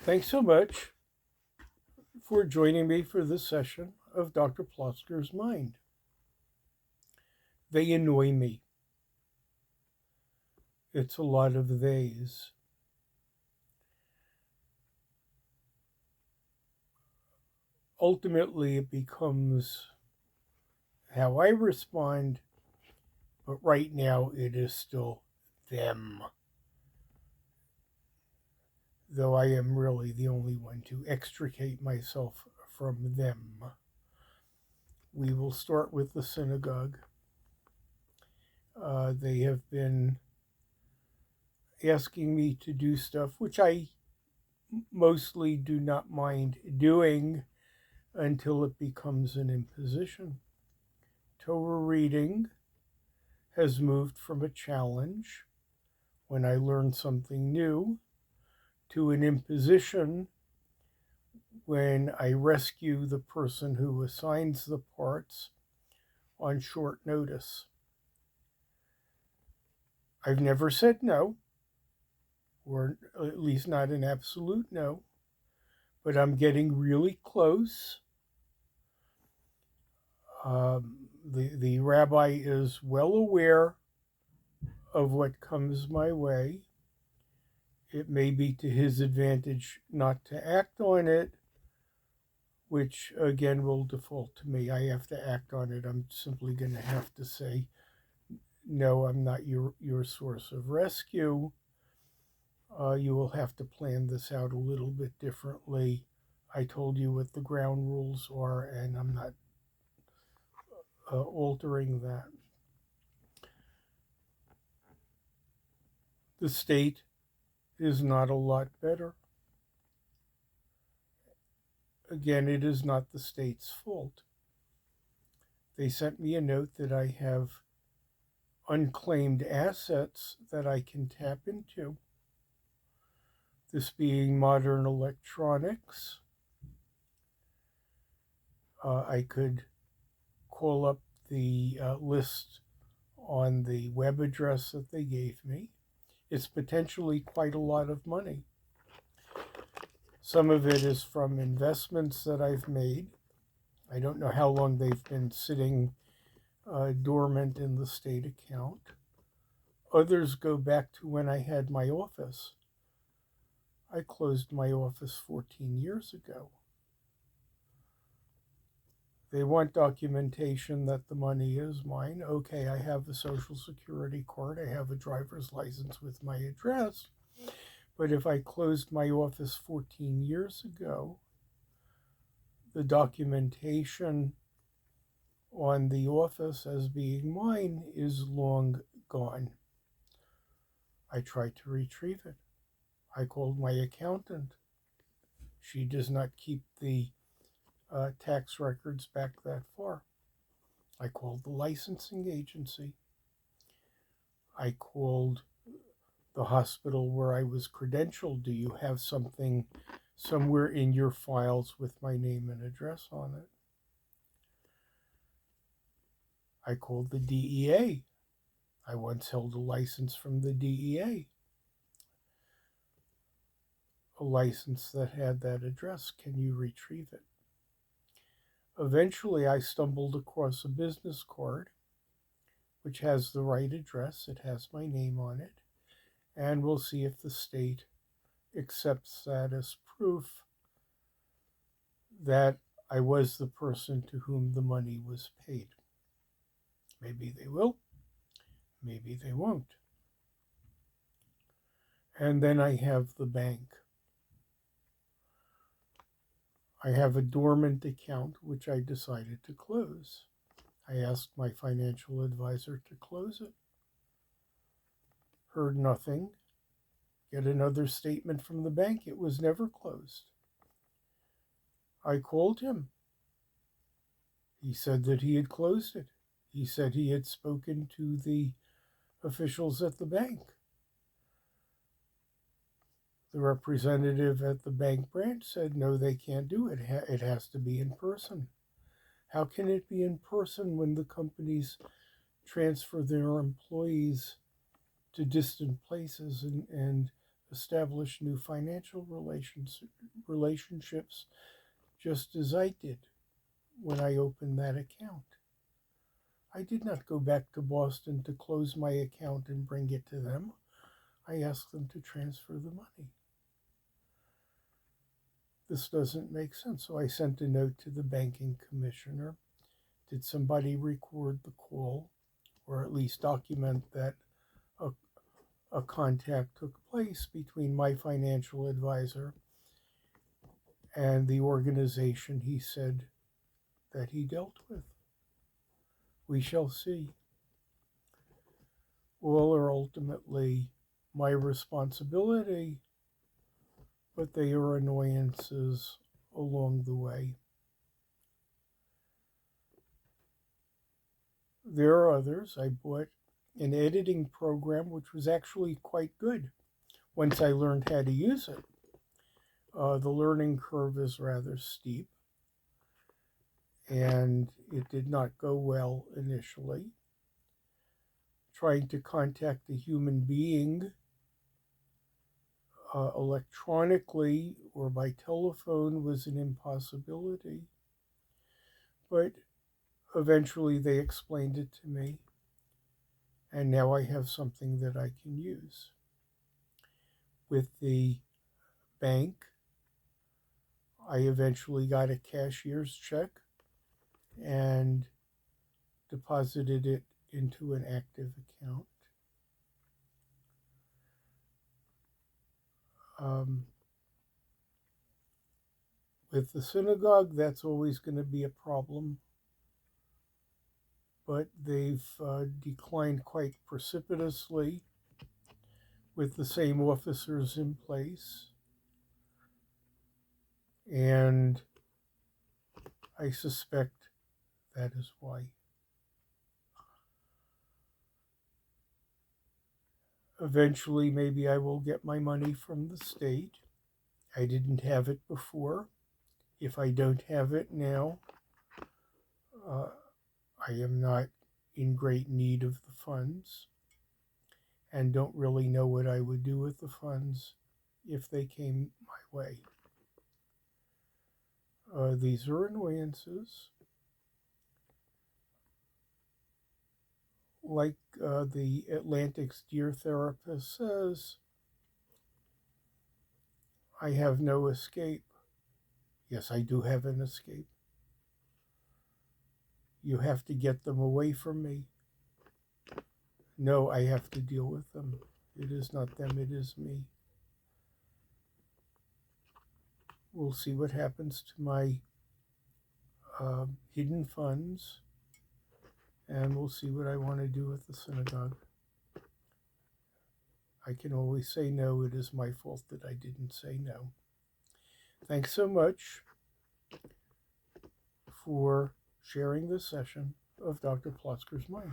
Thanks so much for joining me for this session of Dr. Plotzker's Mind. They annoy me. It's a lot of theys. Ultimately, it becomes how I respond, but right now it is still them. Though I am really the only one to extricate myself from them. We will start with the synagogue. They have been asking me to do stuff which I mostly do not mind doing until it becomes an imposition. Torah reading has moved from a challenge when I learn something new to an imposition when I rescue the person who assigns the parts on short notice. I've never said no, or at least not an absolute no, but I'm getting really close. The rabbi is well aware of what comes my way. It may be to his advantage not to act on it, which again will default to me. I have to act on it. I'm simply going to have to say, no, I'm not your source of rescue. You will have to plan this out a little bit differently. I told you what the ground rules are, and I'm not altering that. The state is not a lot better. Again, it is not the state's fault. They sent me a note that I have unclaimed assets that I can tap into. This being modern electronics. I could call up the list on the web address that they gave me. It's potentially quite a lot of money. Some of it is from investments that I've made. I don't know how long they've been sitting dormant in the state account. Others go back to when I had my office. I closed my office 14 years ago. They want documentation that the money is mine. Okay, I have a social security card. I have a driver's license with my address. But if I closed my office 14 years ago, the documentation on the office as being mine is long gone. I tried to retrieve it. I called my accountant. She does not keep the tax records back that far. I called the licensing agency. I called the hospital where I was credentialed. Do you have something somewhere in your files with my name and address on it? I called the DEA. I once held a license from the DEA, a license that had that address. Can you retrieve it? Eventually, I stumbled across a business card which has the right address. It has my name on it. And we'll see if the state accepts that as proof that I was the person to whom the money was paid. Maybe they will, maybe they won't. And then I have the bank. I have a dormant account which I decided to close. I asked my financial advisor to close it. Heard nothing. Get another statement from the bank. It was never closed. I called him. He said that he had closed it. He said he had spoken to the officials at the bank. The representative at the bank branch said, no, they can't do it. It has to be in person. How can it be in person when the companies transfer their employees to distant places and establish new financial relationships just as I did when I opened that account. I did not go back to Boston to close my account and bring it to them. I asked them to transfer the money. This doesn't make sense. So I sent a note to the banking commissioner. Did somebody record the call or at least document that a, a contact took place between my financial advisor and the organization he said that he dealt with? We shall see. All are ultimately my responsibility, but they are annoyances along the way. There are others. I bought an editing program which was actually quite good once I learned how to use it. The learning curve is rather steep, and it did not go well initially. Trying to contact a human being electronically or by telephone was an impossibility. But eventually they explained it to me, and now I have something that I can use. With the bank, I eventually got a cashier's check and deposited it into an active account. With the synagogue, that's always going to be a problem, but they've declined quite precipitously with the same officers in place, and I suspect that is why. Eventually, maybe I will get my money from the state. I didn't have it before. If I don't have it now, I am not in great need of the funds and don't really know what I would do with the funds if they came my way. These are annoyances. Like the Atlantic's Dear Therapist says, I have no escape. Yes, I do have an escape. You have to get them away from me. No, I have to deal with them. It is not them, it is me. We'll see what happens to my hidden funds, and we'll see what I want to do with the synagogue. I can always say no. It is my fault that I didn't say no. Thanks so much for sharing this session of Dr. Plotzker's Mind.